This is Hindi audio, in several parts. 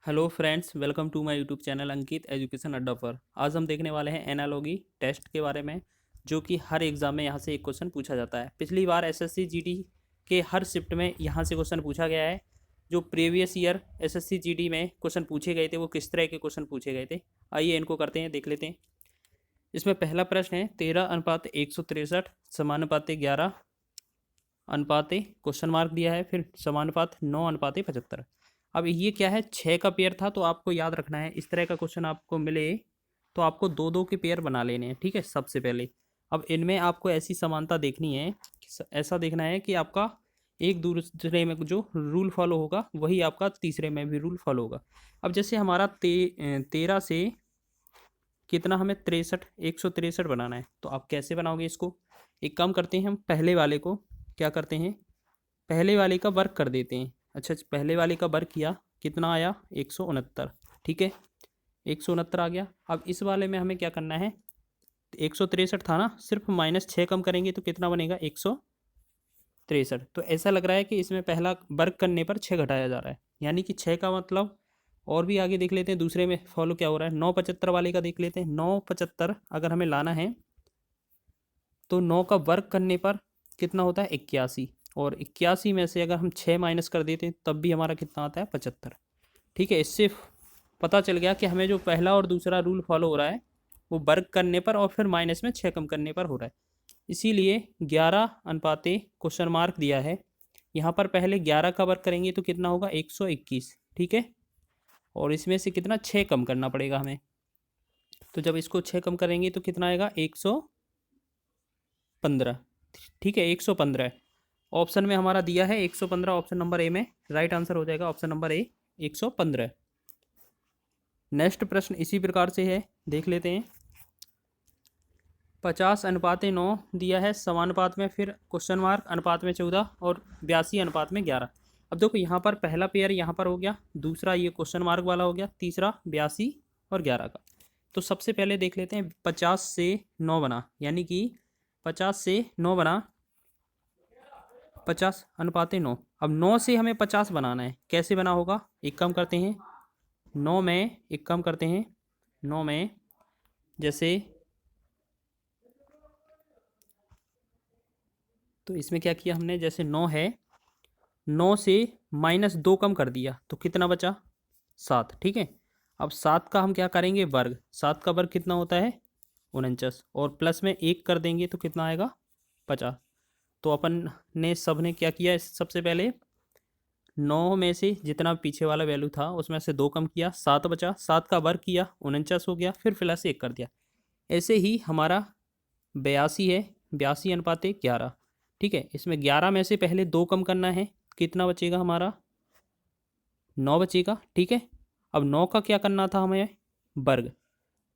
Hello friends, welcome to my YouTube channel Ankit education Adda पर। आज हम देखने वाले हैं एनालॉगी टेस्ट के बारे में, जो कि हर एग्ज़ाम में यहाँ से एक क्वेश्चन पूछा जाता है। पिछली बार एसएससी जीडी के हर शिफ्ट में यहाँ से क्वेश्चन पूछा गया है। जो प्रीवियस ईयर एसएससी जीडी में क्वेश्चन पूछे गए थे वो किस तरह के क्वेश्चन पूछे गए थे, आइए इनको करते हैं, देख लेते हैं। इसमें पहला प्रश्न है 13:163 समानुपाते 11 अनुपाते क्वेश्चन मार्क दिया है, फिर समानुपात 9:75। अब ये क्या है, 6 का पेयर था, तो आपको याद रखना है इस तरह का क्वेश्चन आपको मिले तो आपको दो दो के पेयर बना लेने हैं, ठीक है। सबसे पहले अब इनमें आपको ऐसी समानता देखनी है, ऐसा देखना है कि आपका एक दूसरे में जो रूल फॉलो होगा वही आपका तीसरे में भी रूल फॉलो होगा। अब जैसे हमारा 13 से कितना हमें 163 बनाना है, तो आप कैसे बनाओगे इसको। एक काम करते हैं, हम पहले वाले को क्या करते हैं, पहले वाले का वर्क कर देते हैं। अच्छा, पहले वाले का वर्क किया, कितना आया 169, ठीक है, 169 आ गया। अब इस वाले में हमें क्या करना है, 163 था ना, सिर्फ -6 कम करेंगे तो कितना बनेगा 163। तो ऐसा लग रहा है कि इसमें पहला वर्क करने पर 6 घटाया जा रहा है, यानी कि 6 का मतलब। और भी आगे देख लेते हैं दूसरे में फॉलो क्या हो रहा है, 975 वाले का देख लेते हैं। 975 अगर हमें लाना है तो 9 का वर्क करने पर कितना होता है 81, और 81 में से अगर हम 6 माइनस कर देते हैं तब भी हमारा कितना आता है 75, ठीक है। इससे पता चल गया कि हमें जो पहला और दूसरा रूल फॉलो हो रहा है वो वर्क करने पर और फिर माइनस में 6 कम करने पर हो रहा है। इसीलिए 11 अनुपाते क्वेश्चन मार्क दिया है, यहाँ पर पहले 11 का वर्क करेंगे तो कितना होगा 121, ठीक है, और इसमें से कितना 6 कम करना पड़ेगा हमें। तो जब इसको 6 कम करेंगे तो कितना आएगा 115, ठीक है, 115। ऑप्शन में हमारा दिया है 115, ऑप्शन नंबर ए में राइट आंसर हो जाएगा, ऑप्शन नंबर ए 115। नेक्स्ट प्रश्न इसी प्रकार से है, देख लेते हैं। 50:9 दिया है समानुपात में, फिर क्वेश्चन मार्क अनुपात में 14 और 82:11। अब देखो यहाँ पर पहला पेयर यहाँ पर हो गया, दूसरा ये क्वेश्चन मार्क वाला हो गया, तीसरा 82 और 11 का। तो सबसे पहले देख लेते हैं, 50 से 9 बना, यानी कि 50 से 9 बना, 50:9। अब 9 से हमें 50 बनाना है, कैसे बना होगा, एक काम करते हैं, 9 में एक काम करते हैं, 9 में जैसे, तो इसमें क्या किया हमने, जैसे 9 है, 9 से -2 कम कर दिया तो कितना बचा 7, ठीक है। अब 7 का हम क्या करेंगे वर्ग, 7 का वर्ग कितना होता है 49, और प्लस में 1 कर देंगे तो कितना आएगा 50। तो अपन ने सब ने क्या किया, सबसे पहले 9 में से जितना पीछे वाला वैल्यू था उसमें से 2 कम किया, 7 बचा, 7 का वर्ग किया 49 हो गया, फिर प्लस 1 कर दिया। ऐसे ही हमारा 82 है, 82:11, ठीक है। इसमें 11 में से पहले 2 कम करना है, कितना बचेगा हमारा 9 बचेगा, ठीक है। अब 9 का क्या करना था हमें वर्ग,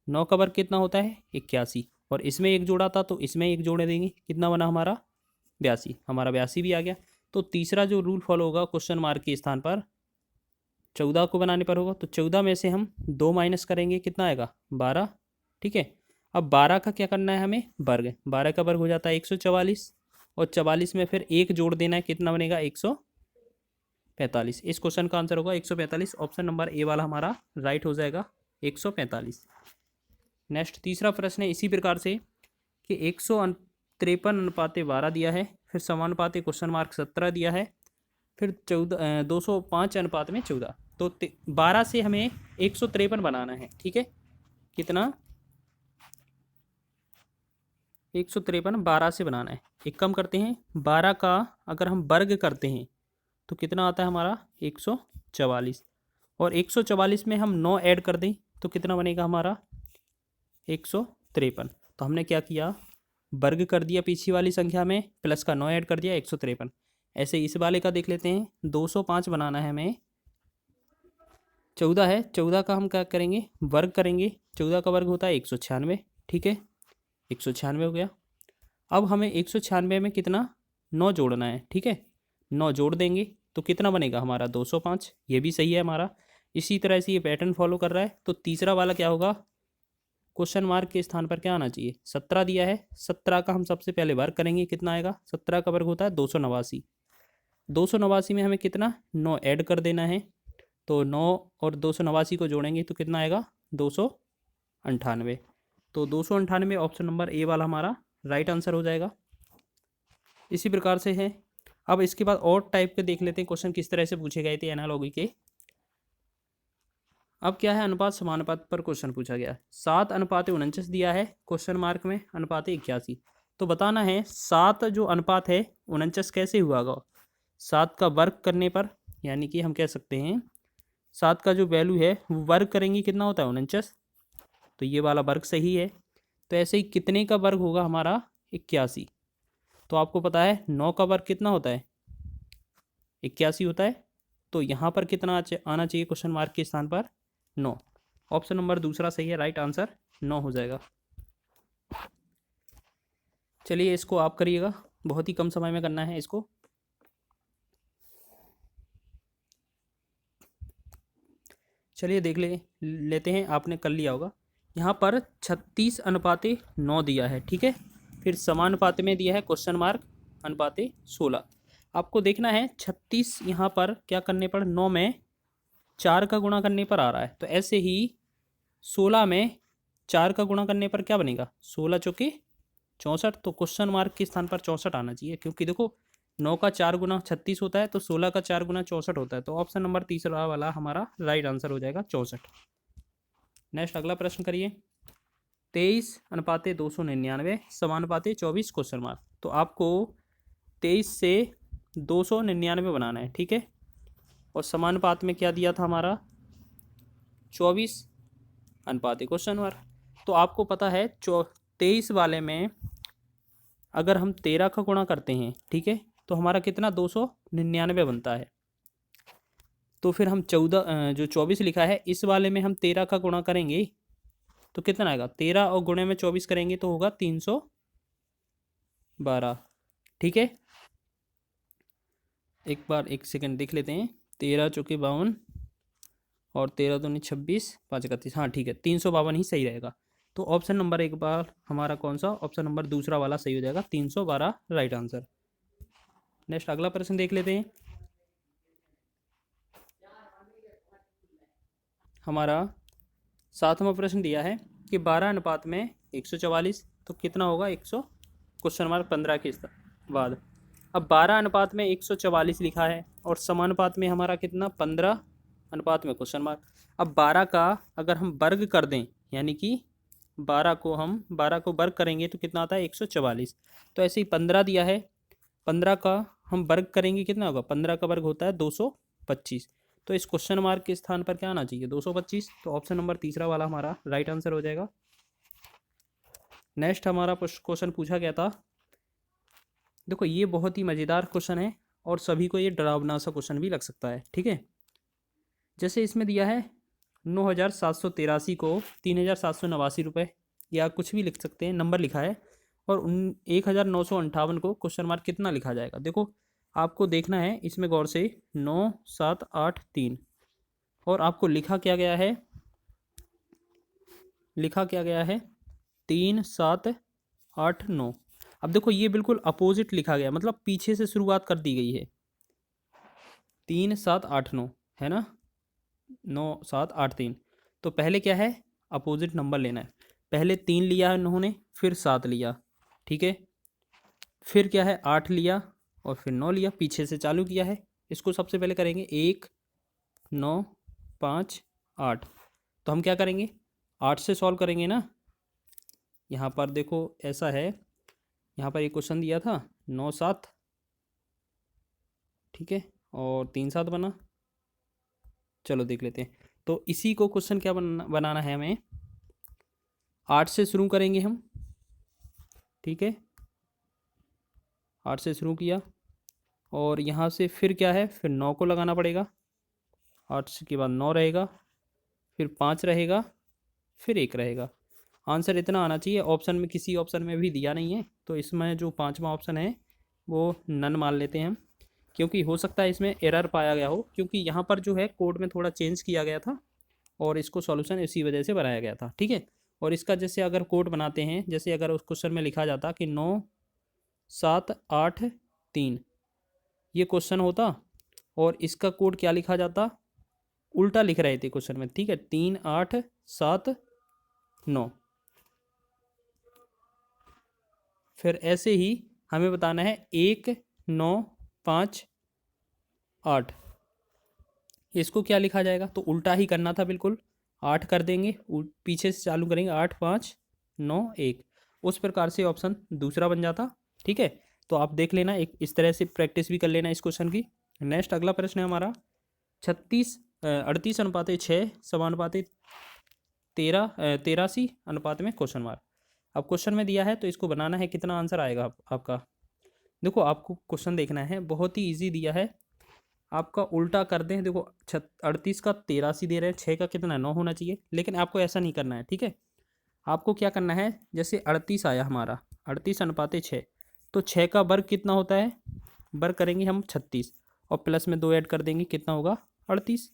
9 का वर्ग कितना होता है 81, और इसमें एक जोड़ा था तो इसमें एक जोड़े देंगे, कितना बना हमारा 82, हमारा 82 भी आ गया। तो तीसरा जो रूल फॉलो होगा क्वेश्चन मार्क के स्थान पर 14 को बनाने पर होगा, तो 14 में से हम 2 माइनस करेंगे, कितना आएगा 12, ठीक है। अब 12 का क्या करना है हमें वर्ग, 12 का वर्ग हो जाता है 144, और 44 में फिर एक जोड़ देना है, कितना बनेगा 145। इस क्वेश्चन का आंसर होगा 145, ऑप्शन नंबर ए वाला हमारा राइट हो जाएगा 145। नेक्स्ट तीसरा प्रश्न है इसी प्रकार से कि 153:12 दिया है, फिर समानुपाती क्वेश्चन मार्क 17 दिया है, फिर 205:14, तो 12 से हमें 153 बनाना है, ठीक है। कितना 153 12 से बनाना है। एक कम करते हैं, 12 का अगर हम वर्ग करते हैं तो कितना आता है हमारा 144, और 144 में हम 9 ऐड कर दें तो कितना बनेगा हमारा 153। तो हमने क्या किया, वर्ग कर दिया पीछे वाली संख्या में, प्लस का 9 ऐड कर दिया 153। ऐसे इस वाले का देख लेते हैं, 205 बनाना है हमें, 14 है, 14 का हम क्या करेंगे वर्ग करेंगे, 14 का वर्ग होता है 196, ठीक है, 196 हो गया। अब हमें 196 में कितना 9 जोड़ना है, ठीक है, 9 जोड़ देंगे तो कितना बनेगा हमारा 205, ये भी सही है हमारा। इसी तरह से ये पैटर्न फॉलो कर रहा है। तो तीसरा वाला क्या होगा, क्वेश्चन मार्क के स्थान पर क्या आना चाहिए, 17 दिया है, 17 का हम सबसे पहले वर्ग करेंगे, कितना आएगा, 17 का वर्ग होता है 289, 289 में हमें कितना 9 ऐड कर देना है, तो 9 और 289 को जोड़ेंगे तो कितना आएगा 298। तो 298 ऑप्शन नंबर ए वाला हमारा राइट आंसर हो जाएगा। इसी प्रकार से है। अब इसके बाद और टाइप के देख लेते हैं क्वेश्चन किस तरह से पूछे गए थे एनालॉगी के। अब क्या है, अनुपात समानुपात पर क्वेश्चन पूछा गया। 7:49 दिया है क्वेश्चन मार्क में, अनुपात 81। तो बताना है 7 जो अनुपात है 49 कैसे हुआ होगा। 7 का वर्ग करने पर, यानी कि हम कह सकते हैं 7 का जो वैल्यू है वो वर्ग करेंगे कितना होता है 49। तो ये वाला वर्ग सही है। तो ऐसे ही कितने का वर्ग होगा हमारा 81। तो आपको पता है 9 का वर्ग कितना होता है 81 होता है। तो यहाँ पर कितना आना चाहिए क्वेश्चन मार्क के स्थान पर 9। ऑप्शन नंबर दूसरा सही है, राइट आंसर 9 हो जाएगा। चलिए इसको आप करिएगा, बहुत ही कम समय में करना है इसको। चलिए देख लेते हैं, आपने कर लिया होगा। यहाँ पर 36:9 दिया है, ठीक है। फिर समानुपात में दिया है क्वेश्चन मार्क अनुपात 16। आपको देखना है 36 यहाँ पर क्या करने पर 9 में 4 का गुणा करने पर आ रहा है। तो ऐसे ही 16 में 4 का गुणा करने पर क्या बनेगा 16 चौके 64। तो क्वेश्चन मार्क के स्थान पर 64 आना चाहिए, क्योंकि देखो 9 का 4 गुना 36 होता है, तो 16 का 4 गुना 64 होता है। तो ऑप्शन नंबर तीसरा वाला हमारा राइट आंसर हो जाएगा 64। नेक्स्ट अगला प्रश्न करिए। 23:299 समानुपाते 24 क्वेश्चन मार्क। तो आपको 23 से 299 बनाना है, ठीक है। और समानुपात में क्या दिया था हमारा 24 अनुपाते क्वेश्चन मार्क। तो आपको पता है 23 वाले में अगर हम 13 का गुणा करते हैं, ठीक है, तो हमारा कितना 299 बनता है। तो फिर हम 14 जो 24 लिखा है इस वाले में हम 13 का गुणा करेंगे तो कितना आएगा 13 और गुणे में 24 करेंगे तो होगा 312, ठीक है। एक बार एक सेकंड देख लेते हैं। 13 चौके 52 और 13 दूनी 26, 5 31, हाँ ठीक है 352 ही सही रहेगा। तो ऑप्शन नंबर एक बार हमारा कौन सा, ऑप्शन नंबर दूसरा वाला सही हो जाएगा, 312 राइट आंसर। नेक्स्ट अगला प्रश्न देख लेते हैं। हमारा 7वां प्रश्न दिया है कि 12 अनुपात में 144, तो कितना होगा 100 क्वेश्चन मार्क 15 के बाद। अब 12 अनुपात में 144 लिखा है और समानुपात में हमारा कितना 15 अनुपात में क्वेश्चन मार्क। अब 12 का अगर हम वर्ग कर दें, यानी कि 12 को वर्ग करेंगे तो कितना आता है 144। तो ऐसे ही 15 दिया है, 15 का हम वर्ग करेंगे कितना होगा, 15 का वर्ग होता है 225। तो इस क्वेश्चन मार्क के स्थान पर क्या आना चाहिए 225। तो ऑप्शन नंबर तीसरा वाला हमारा राइट आंसर हो जाएगा। नेक्स्ट हमारा क्वेश्चन पूछा गया था, देखो ये बहुत ही मज़ेदार क्वेश्चन है और सभी को ये डरावना सा क्वेश्चन भी लग सकता है, ठीक है। जैसे इसमें दिया है 9,783 को 3,789 रुपये या कुछ भी लिख सकते हैं, नंबर लिखा है, और 1,958 को क्वेश्चन मार्क कितना लिखा जाएगा। देखो आपको देखना है इसमें गौर से 9 7 8 3 और आपको लिखा क्या गया है 3 7 8 9। अब देखो ये बिल्कुल अपोजिट लिखा गया, मतलब पीछे से शुरुआत कर दी गई है। 3 7 8 9 है ना, 9 7 8 3। तो पहले क्या है अपोजिट नंबर लेना है। पहले 3 लिया है उन्होंने, फिर 7 लिया, ठीक है, फिर क्या है 8 लिया और फिर 9 लिया, पीछे से चालू किया है। इसको सबसे पहले करेंगे 1 9 5 8। तो हम क्या करेंगे 8 से सॉल्व करेंगे ना। यहाँ पर देखो ऐसा है, यहाँ पर एक क्वेश्चन दिया था 9 7, ठीक है, और 3 7 बना। चलो देख लेते हैं। तो इसी को क्वेश्चन क्या बनाना है हमें, 8 से शुरू करेंगे हम, ठीक है, 8 से शुरू किया और यहाँ से फिर क्या है फिर 9 को लगाना पड़ेगा। 8 के बाद 9 रहेगा, फिर 5 रहेगा, फिर 1 रहेगा। आंसर इतना आना चाहिए। ऑप्शन में किसी ऑप्शन में भी दिया नहीं है, तो इसमें जो 5वां ऑप्शन है वो नन मान लेते हैं हम, क्योंकि हो सकता है इसमें एरर पाया गया हो, क्योंकि यहाँ पर जो है कोड में थोड़ा चेंज किया गया था और इसको सॉल्यूशन इसी वजह से बनाया गया था, ठीक है। और इसका जैसे अगर कोड बनाते हैं, जैसे अगर उस क्वेश्चन में लिखा जाता कि 9 7 8 3 ये क्वेश्चन होता और इसका कोड क्या लिखा जाता उल्टा लिख रहे थे क्वेश्चन में, ठीक है। 3 8 7 9। फिर ऐसे ही हमें बताना है 1 9 5 8, इसको क्या लिखा जाएगा? तो उल्टा ही करना था बिल्कुल। 8 कर देंगे, पीछे से चालू करेंगे, 8 5 9 1, उस प्रकार से ऑप्शन दूसरा बन जाता, ठीक है। तो आप देख लेना, एक इस तरह से प्रैक्टिस भी कर लेना इस क्वेश्चन की। नेक्स्ट अगला प्रश्न है हमारा 38 अनुपात 6 समानुपात 83 अनुपात में क्वेश्चन मार्क। अब क्वेश्चन में दिया है तो इसको बनाना है, कितना आंसर आएगा आपका? देखो आपको क्वेश्चन देखना है, बहुत ही ईजी दिया है, आपका उल्टा कर दें। देखो 38 का 83 दे रहे हैं, 6 का कितना 9 होना चाहिए, लेकिन आपको ऐसा नहीं करना है, ठीक है। आपको क्या करना है, जैसे 38 आया हमारा, 38 अनुपात 6, तो 6 का वर्ग कितना होता है? वर्ग करेंगे हम 36 और प्लस में 2 ऐड कर देंगे, कितना होगा? 38।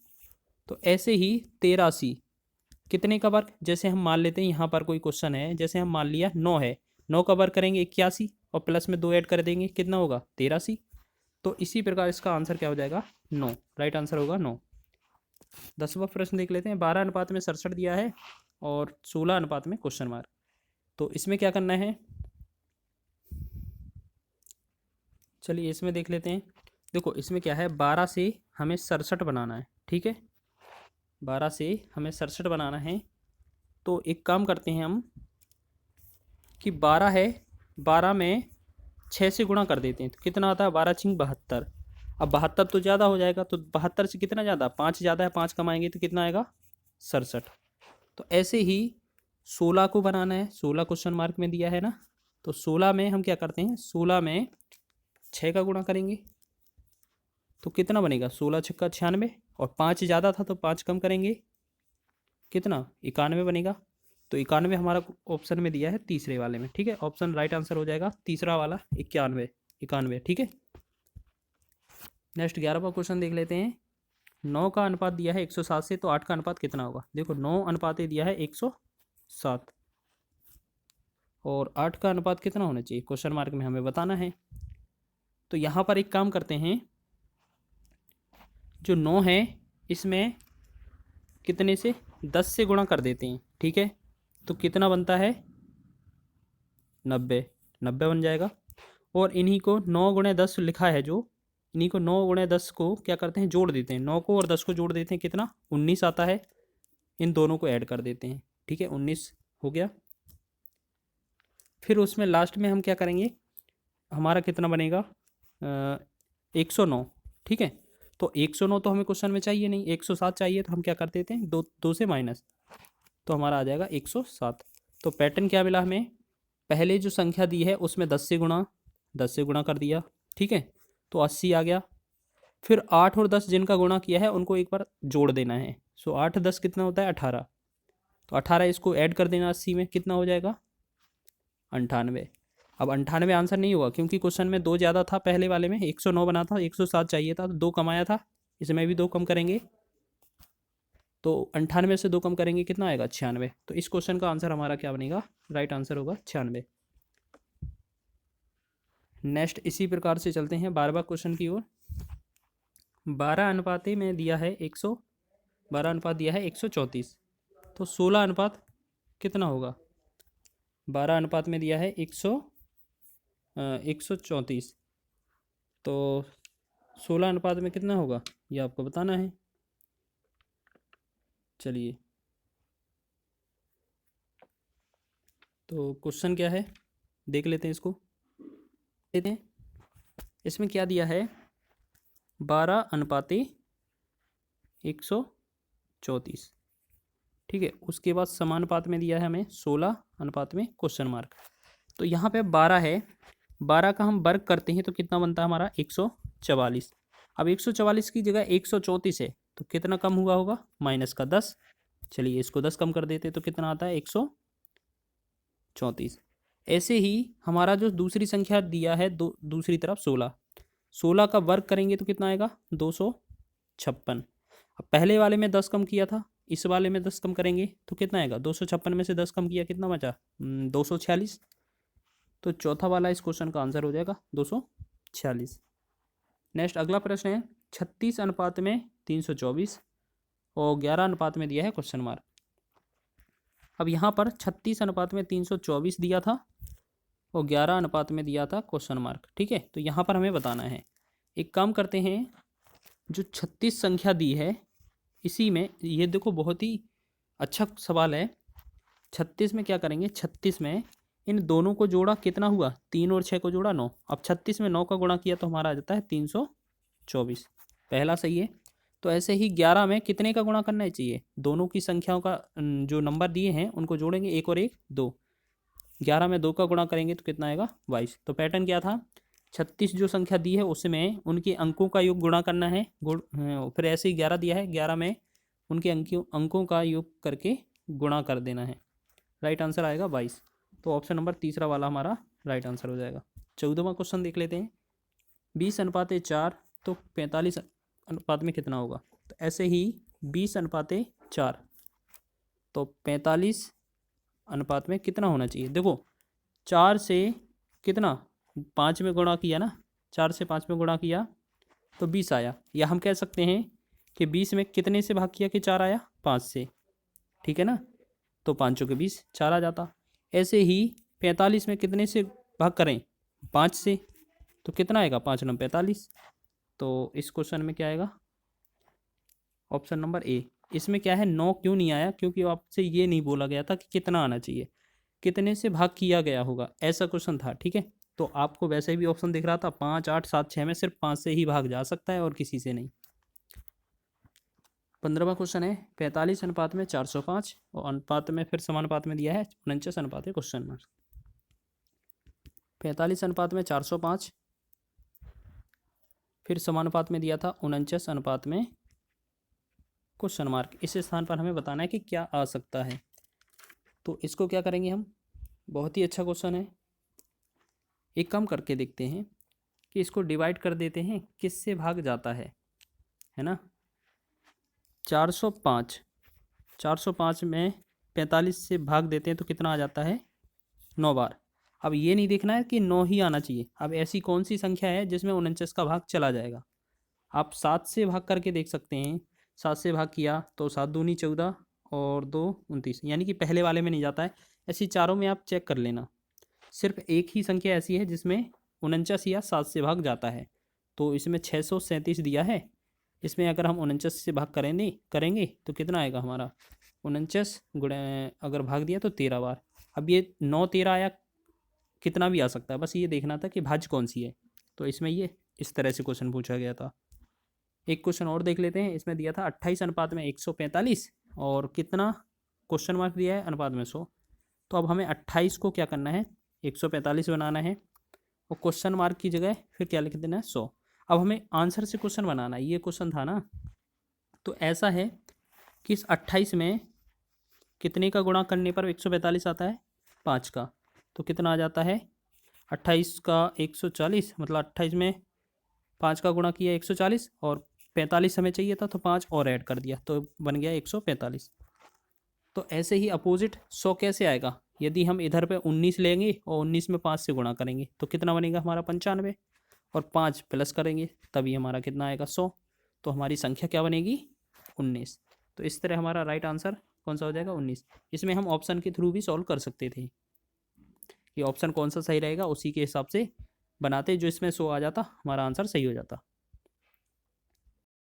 तो ऐसे ही 83 कितने का वर्ग, जैसे हम मान लेते हैं यहाँ पर कोई क्वेश्चन है, जैसे हम मान लिया 9 है, 9 का वर्ग करेंगे 81 और प्लस में 2 ऐड कर देंगे, कितना होगा? 83। तो इसी प्रकार इसका आंसर क्या हो जाएगा? 9, राइट आंसर होगा 9। 10वां प्रश्न देख लेते हैं। 12 अनुपात में 67 दिया है और 16 अनुपात में क्वेश्चन मार्क। तो इसमें क्या करना है, चलिए इसमें देख लेते हैं। देखो इसमें क्या है, 12 से हमें 67 बनाना है, ठीक है। 12 से हमें 67 बनाना है। तो एक काम करते हैं हम कि 12 है, 12 में 6 से गुणा कर देते हैं, तो कितना आता है? 12 छिंग 72। अब 72 तो ज़्यादा हो जाएगा, तो 72 से कितना ज़्यादा? 5 ज़्यादा है, 5 कमाएंगे तो कितना आएगा? 67। तो ऐसे ही 16 को बनाना है, 16 क्वेश्चन मार्क में दिया है ना, तो 16 में हम क्या करते हैं, 16 में 6 का गुणा करेंगे तो कितना बनेगा? 16 छक्का 96, और 5 ज़्यादा था तो 5 कम करेंगे, कितना? 91 बनेगा। तो 91 हमारा ऑप्शन में दिया है तीसरे वाले में, ठीक है। ऑप्शन राइट आंसर हो जाएगा तीसरा वाला, 91, ठीक है। नेक्स्ट 11वां क्वेश्चन देख लेते हैं। 9 का अनुपात दिया है 107 से, तो 8 का अनुपात कितना होगा? देखो 9 अनुपात दिया है 107 और 8 का अनुपात कितना होना चाहिए, क्वेश्चन मार्क में हमें बताना है। तो यहाँ पर एक काम करते हैं, जो 9 है इसमें कितने से 10 से गुणा कर देते हैं, ठीक है। तो कितना बनता है? 90 बन जाएगा। और इन्हीं को 9 गुणे 10 लिखा है जो, इन्हीं को 9 गुणे 10 को क्या करते हैं, जोड़ देते हैं। 9 को और 10 को जोड़ देते हैं, कितना? 19 आता है। इन दोनों को ऐड कर देते हैं, ठीक है, 19 हो गया। फिर उसमें लास्ट में हम क्या करेंगे, हमारा कितना बनेगा? 109, ठीक है। तो 109 तो हमें क्वेश्चन में चाहिए नहीं, 107 चाहिए, तो हम क्या कर देते हैं, दो से माइनस, तो हमारा आ जाएगा 107। तो पैटर्न क्या मिला हमें, पहले जो संख्या दी है उसमें 10 से गुणा कर दिया, ठीक है, तो 80 आ गया। फिर 8 और 10 जिनका गुणा किया है उनको एक बार जोड़ देना है। सो 8 10 कितना होता है? 18। तो 18 इसको ऐड कर देना 80 में, कितना हो जाएगा? 98। अब 98 आंसर नहीं होगा, क्योंकि क्वेश्चन में 2 ज़्यादा था, पहले वाले में 109 बना था, 107 चाहिए था, तो 2 कमाया था, इसमें भी 2 कम करेंगे, तो 98 से 2 कम करेंगे, कितना आएगा? 96। तो इस क्वेश्चन का आंसर हमारा क्या बनेगा? राइट आंसर होगा 96। नेक्स्ट इसी प्रकार से चलते हैं 12वां क्वेश्चन की ओर। 12 अनुपात में दिया है 12 अनुपात दिया है 134, तो 16 अनुपात कितना होगा? 12 अनुपात में दिया है 134, तो 16 अनुपात में कितना होगा ये आपको बताना है। चलिए तो क्वेश्चन क्या है देख लेते हैं, इसको लेते हैं। इसमें क्या दिया है, 12 अनुपात 134, ठीक है। उसके बाद समानुपात में दिया है हमें 16 अनुपात में क्वेश्चन मार्क। तो यहाँ पे 12 है, 12 का हम वर्ग करते हैं तो कितना बनता है हमारा? 144। अब 144 की जगह 134 है, तो कितना कम हुआ होगा? माइनस का 10। चलिए इसको 10 कम कर देते तो कितना आता है? 134। ऐसे ही हमारा जो दूसरी संख्या दिया है दूसरी तरफ 16 का वर्ग करेंगे तो कितना आएगा? 256। अब पहले वाले में 10 कम किया था, इस वाले में 10 कम करेंगे तो कितना आएगा? 256 में से 10 कम किया, कितना बचा? 246। तो चौथा वाला इस क्वेश्चन का आंसर हो जाएगा 246। नेक्स्ट अगला प्रश्न है 36 अनुपात में 324 और 11 अनुपात में दिया है क्वेश्चन मार्क। अब यहाँ पर 36 अनुपात में 324 दिया था और 11 अनुपात में दिया था क्वेश्चन मार्क। ठीक है, तो यहाँ पर हमें बताना है। एक काम करते हैं, जो 36 संख्या दी है इसी में, ये देखो बहुत ही अच्छा सवाल है। 36 में क्या करेंगे, 36 में इन दोनों को जोड़ा, कितना हुआ, 3 और 6 को जोड़ा 9। अब 36 में 9 का गुणा किया तो हमारा आ जाता है 324, पहला सही है। तो ऐसे ही 11 में कितने का गुणा करना चाहिए, दोनों की संख्याओं का जो नंबर दिए हैं उनको जोड़ेंगे, 1 और 1 2। 11 में 2 का गुणा करेंगे तो कितना आएगा 22। तो पैटर्न क्या था, 36 जो संख्या दी है उसमें उनके अंकों का योग गुणा करना है, फिर ऐसे ही 11 दिया है, 11 में उनके अंकों का योग करके गुणा कर देना है। राइट आंसर आएगा 22। तो ऑप्शन नंबर तीसरा वाला हमारा राइट आंसर हो जाएगा। 14वां क्वेश्चन देख लेते हैं। 20 अनुपात 4 तो 45 अनुपात में कितना होगा। तो ऐसे ही 20 अनुपात 4 तो 45 अनुपात में कितना होना चाहिए। देखो 4 से कितना 5 में गुणा किया ना, 4 से 5 में गुणा किया तो 20 आया। या हम कह सकते हैं कि 20 में कितने से भाग किया कि 4 आया, 5 से। ठीक है ना, तो 5 के 20 4 आ जाता। ऐसे ही 45 में कितने से भाग करें, 5 से, तो कितना आएगा 5 9 45। तो इस क्वेश्चन में क्या आएगा, ऑप्शन नंबर ए। इसमें क्या है 9 क्यों नहीं आया, क्योंकि आपसे ये नहीं बोला गया था कि कितना आना चाहिए, कितने से भाग किया गया होगा, ऐसा क्वेश्चन था। ठीक है, तो आपको वैसे भी ऑप्शन दिख रहा था 5 8 7 6 में सिर्फ 5 से ही भाग जा सकता है और किसी से नहीं। 15वां क्वेश्चन है 45 अनुपात में 405 और अनुपात में फिर समानुपात में दिया है 49 अनुपात है क्वेश्चन मार्क। 45 अनुपात में 405 फिर समानुपात में दिया था 49 अनुपात में क्वेश्चन मार्क। इस स्थान पर हमें बताना है कि क्या आ सकता है। तो इसको क्या करेंगे हम, बहुत ही अच्छा क्वेश्चन है। एक काम करके देखते हैं कि इसको डिवाइड कर देते हैं, किससे भाग जाता है ना। 405 में 45 से भाग देते हैं तो कितना आ जाता है 9 बार। अब ये नहीं देखना है कि 9 ही आना चाहिए। अब ऐसी कौन सी संख्या है जिसमें 49 का भाग चला जाएगा। आप 7 से भाग करके देख सकते हैं। 7 से भाग किया तो 7 दूनी 14 और 2 29, यानी कि पहले वाले में नहीं जाता है। ऐसी चारों में आप चेक कर लेना, सिर्फ एक ही संख्या ऐसी है जिसमें 49 या 7 से भाग जाता है। तो इसमें 637 दिया है, इसमें अगर हम 49 से भाग करेंगे तो कितना आएगा हमारा 49 गुणे, अगर भाग दिया तो 13 बार। अब ये 9 13 आया, कितना भी आ सकता है, बस ये देखना था कि भाज्य कौन सी है। तो इसमें ये इस तरह से क्वेश्चन पूछा गया था। एक क्वेश्चन और देख लेते हैं। इसमें दिया था 28 अनुपात में 145 और कितना क्वेश्चन मार्क दिया है अनुपात में 100। तो अब हमें 28 को क्या करना है 145 बनाना है और क्वेश्चन मार्क की जगह फिर क्या लिख देना है 100। अब हमें आंसर से क्वेश्चन बनाना है, ये क्वेश्चन था ना। तो ऐसा है कि इस 28 में कितने का गुणा करने पर 145 आता है 5 का। तो कितना आ जाता है 28 का 140, मतलब 28 में 5 का गुणा किया 140 और 45 हमें चाहिए था तो 5 और ऐड कर दिया तो बन गया 145। तो ऐसे ही अपोजिट 100 कैसे आएगा, यदि हम इधर पे 19 लेंगे और 19 में 5 से गुणा करेंगे तो कितना बनेगा हमारा 95 और 5 प्लस करेंगे तभी हमारा कितना आएगा 100। तो हमारी संख्या क्या बनेगी 19। तो इस तरह हमारा राइट आंसर कौन सा हो जाएगा 19। इसमें हम ऑप्शन के थ्रू भी सॉल्व कर सकते थे कि ऑप्शन कौन सा सही रहेगा, उसी के हिसाब से बनाते, जो इसमें 100 आ जाता हमारा आंसर सही हो जाता।